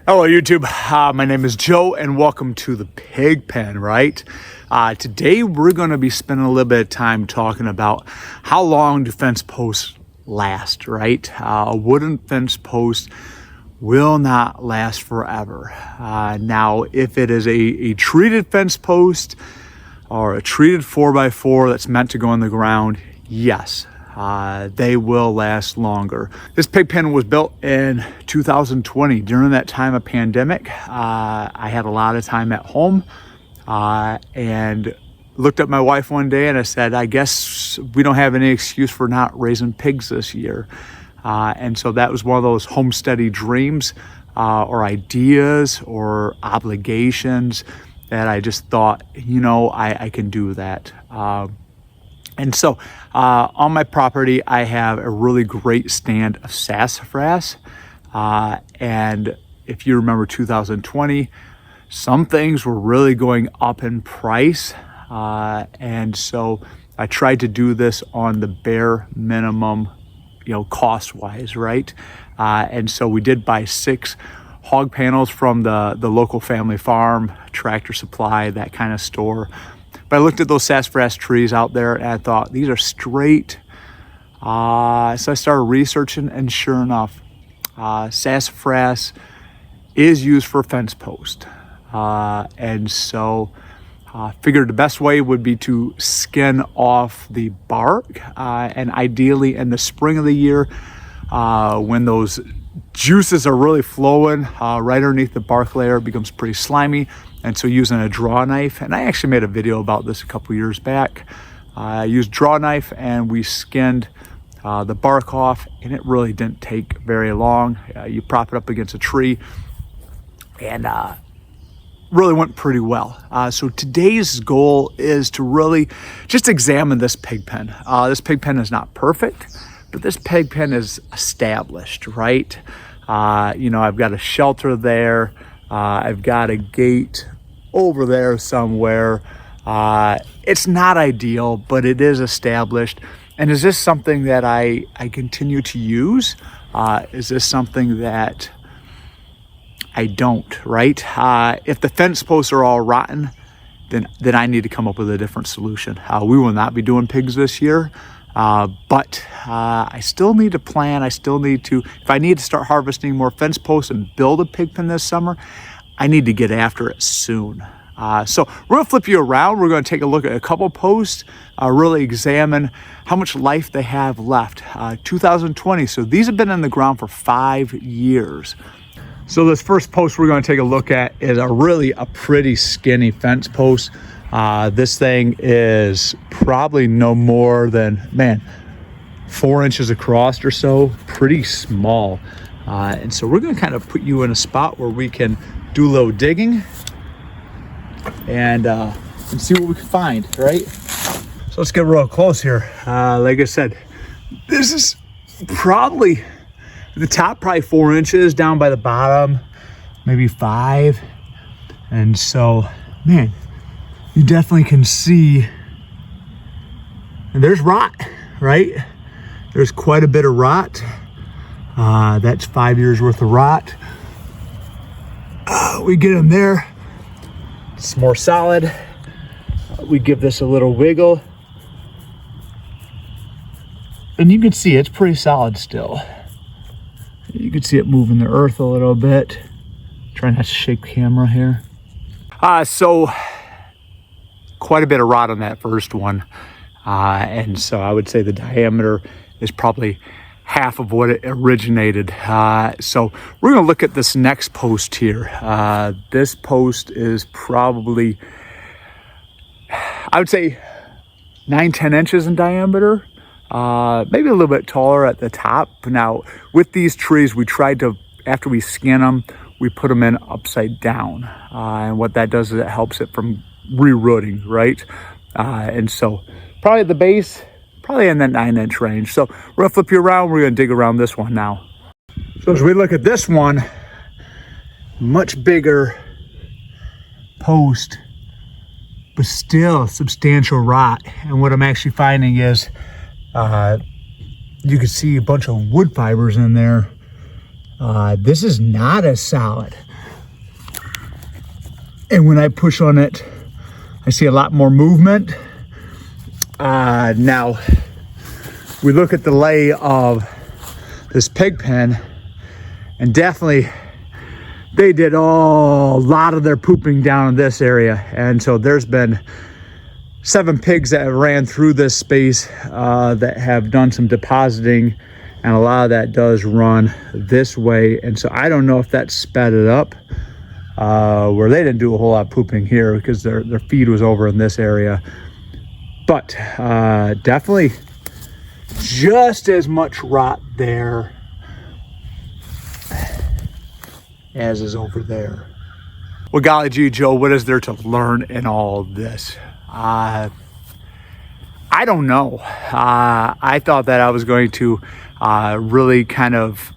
Hello YouTube, my name is Joe and welcome to the Pig Pen, right? Today we're going to be spending a little bit of time talking about how long do fence posts last, right? A wooden fence post will not last forever. Now, if it is a treated fence post or a treated 4x4 that's meant to go in the ground, yes. They will last longer. This pig pen was built in 2020. During that time of pandemic, I had a lot of time at home and looked at my wife one day and I said, I guess we don't have any excuse for not raising pigs this year. And so that was one of those homesteady dreams or ideas or obligations that I just thought, I can do that. And so on my property, I have a really great stand of sassafras. And if you remember 2020, some things were really going up in price. And so I tried to do this on the bare minimum, cost wise, right? And so we did buy 6 hog panels from the local family farm, Tractor Supply, that kind of store. But I looked at those sassafras trees out there and I thought, these are straight. So I started researching, and sure enough, sassafras is used for fence post. And so figured the best way would be to skin off the bark. And ideally in the spring of the year, when those juices are really flowing right underneath the bark layer, it becomes pretty slimy. And so using a draw knife, and I actually made a video about this a couple years back. I used draw knife and we skinned the bark off, and it really didn't take very long. You prop it up against a tree and really went pretty well. So today's goal is to really just examine this pig pen. This pig pen is not perfect, but this pig pen is established, right? I've got a shelter there. I've got a gate over there somewhere. It's not ideal, but it is established. And is this something that I continue to use? Is this something that I don't, right? If the fence posts are all rotten, then I need to come up with a different solution. We will not be doing pigs this year, but I still need to plan. I still need to, if I need to start harvesting more fence posts and build a pig pen this summer, I need to get after it soon. So we're gonna flip you around. We're gonna take a look at a couple posts, really examine how much life they have left. 2020, so these have been in the ground for 5 years. So this first post we're gonna take a look at is a pretty skinny fence post. This thing is probably no more than, 4 inches across or so, pretty small. And so we're gonna kind of put you in a spot where we can do a little digging and see what we can find, right? So let's get real close here. Like I said, this is probably the top, probably 4 inches, down by the bottom, maybe 5. And so, you definitely can see, and there's rot, right? There's quite a bit of rot. That's 5 years worth of rot. We get them there, it's more solid. We give this a little wiggle, and you can see it's pretty solid still. You can see it moving the earth a little bit. Try not to shake the camera here. So quite a bit of rot on that first one. And so I would say the diameter is probably half of what it originated. So we're gonna look at this next post here. This post is probably, I would say 9-10 inches in diameter, maybe a little bit taller at the top. Now with these trees, we tried to, after we skin them, we put them in upside down. And what that does is it helps it from re-rooting, right? And so probably at the base, probably in that 9-inch range. So we're gonna flip you around. We're gonna dig around this one now. So as we look at this one, much bigger post, but still substantial rot. And what I'm actually finding is you can see a bunch of wood fibers in there. This is not as solid. And when I push on it, I see a lot more movement. Now, we look at the lay of this pig pen, and definitely they did a lot of their pooping down in this area. And so there's been 7 pigs that ran through this space that have done some depositing, and a lot of that does run this way. And so I don't know if that sped it up, where they didn't do a whole lot of pooping here because their feed was over in this area. But definitely just as much rot there as is over there. Well, golly gee, Joe, what is there to learn in all of this? I don't know. I thought that I was going to really kind of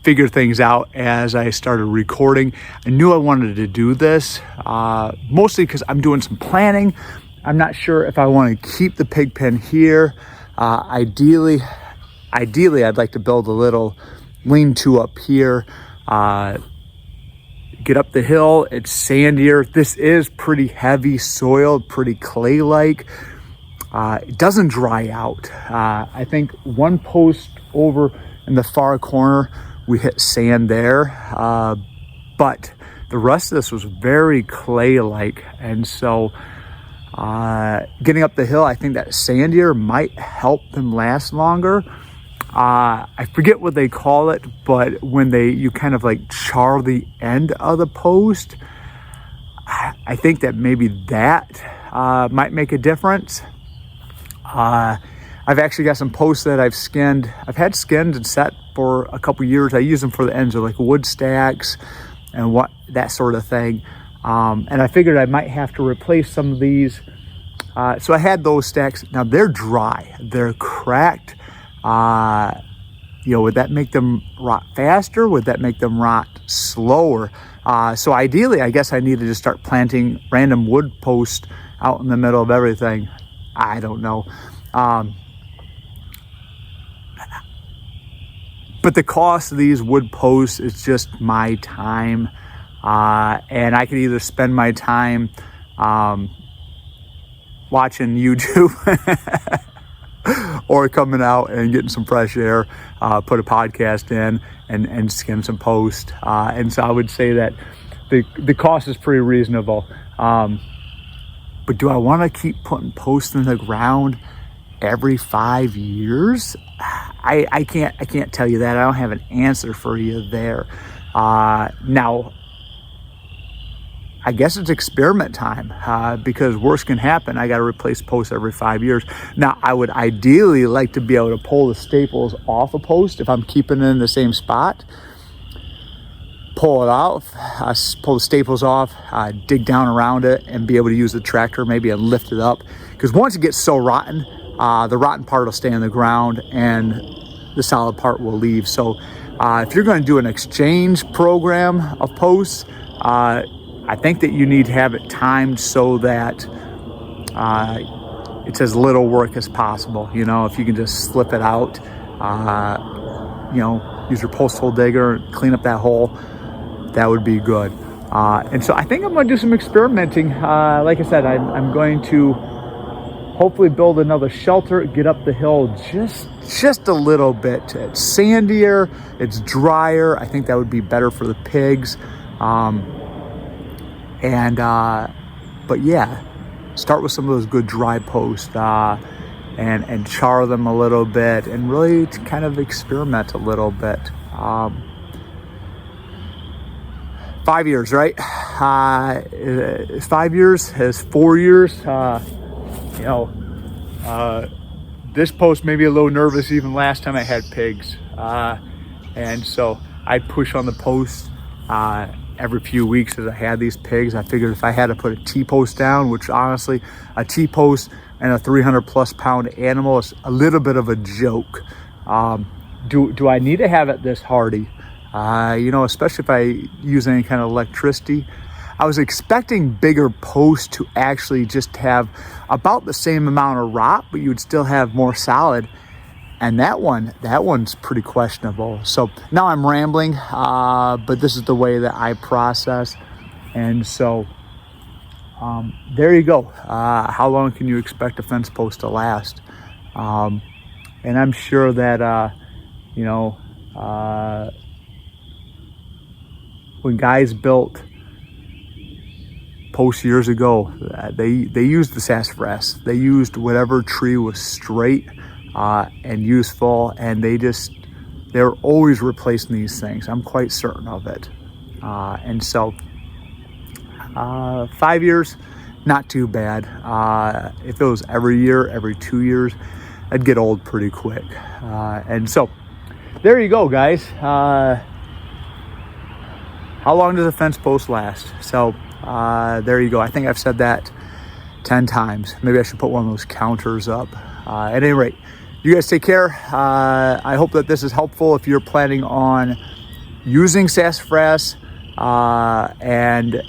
figure things out as I started recording. I knew I wanted to do this, mostly because I'm doing some planning. I'm not sure if I want to keep the pig pen here. Ideally, I'd like to build a little lean-to up here. Get up the hill, it's sandier. This is pretty heavy soil, pretty clay-like. It doesn't dry out. I think one post over in the far corner, we hit sand there. But the rest of this was very clay-like. And so getting up the hill, I think that sandier might help them last longer. I forget what they call it, but when you kind of like char the end of the post, I think that maybe that might make a difference. I've actually got some posts that I've skinned. I've had skinned and set for a couple years. I use them for the ends of like wood stacks and that sort of thing. And I figured I might have to replace some of these. So I had those stacks. Now they're dry, they're cracked. Would that make them rot faster? Would that make them rot slower? So ideally, I guess I needed to start planting random wood posts out in the middle of everything. I don't know. But the cost of these wood posts is just my time. And I could either spend my time watching YouTube or coming out and getting some fresh air, put a podcast in and skin some posts. And so I would say that the cost is pretty reasonable. But do I want to keep putting posts in the ground every 5 years? I can't tell you that. I don't have an answer for you there. Now, I guess it's experiment time, because worse can happen. I got to replace posts every 5 years. Now, I would ideally like to be able to pull the staples off a post if I'm keeping it in the same spot. Pull it out, pull the staples off, dig down around it, and be able to use the tractor maybe and lift it up. Because once it gets so rotten, the rotten part will stay on the ground and the solid part will leave. So if you're going to do an exchange program of posts, I think that you need to have it timed so that it's as little work as possible. If you can just slip it out, use your post hole digger and clean up that hole, that would be good. And so I think I'm going to do some experimenting. Like I said, I'm going to hopefully build another shelter, get up the hill just a little bit. It's sandier, it's drier. I think that would be better for the pigs. But yeah, start with some of those good dry posts and char them a little bit and really to kind of experiment a little bit. 5 years, right? 5 years is 4 years. This post made me a little nervous even last time I had pigs. And so I'd push on the post every few weeks as I had these pigs. I figured if I had to put a T-post down, which honestly, a T-post and a 300 plus pound animal is a little bit of a joke. Do I need to have it this hardy? Especially if I use any kind of electricity. I was expecting bigger posts to actually just have about the same amount of rot, but you would still have more solid. And that one's pretty questionable. So now I'm rambling, but this is the way that I process. And so there you go. How long can you expect a fence post to last? And I'm sure that, when guys built posts years ago, they used the sassafras. They used whatever tree was straight and useful, and they're always replacing these things. I'm quite certain of it. And so 5 years, not too bad. If it was every year, every 2 years, I'd get old pretty quick. And so there you go, guys. How long does a fence post last? So there you go. I think I've said that 10 times. Maybe I should put one of those counters up. At any rate, you guys take care. I hope that this is helpful if you're planning on using sassafras and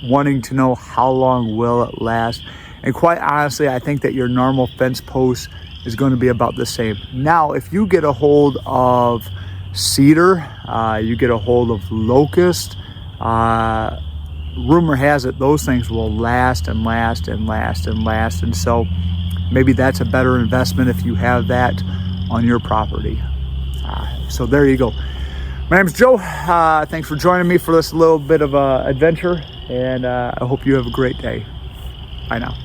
wanting to know how long will it last. And quite honestly, I think that your normal fence post is going to be about the same. Now, if you get a hold of cedar, you get a hold of locust, rumor has it those things will last and last and last and last. And so maybe that's a better investment if you have that on your property. So there you go. My name's Joe. Thanks for joining me for this little bit of adventure, and I hope you have a great day. Bye now.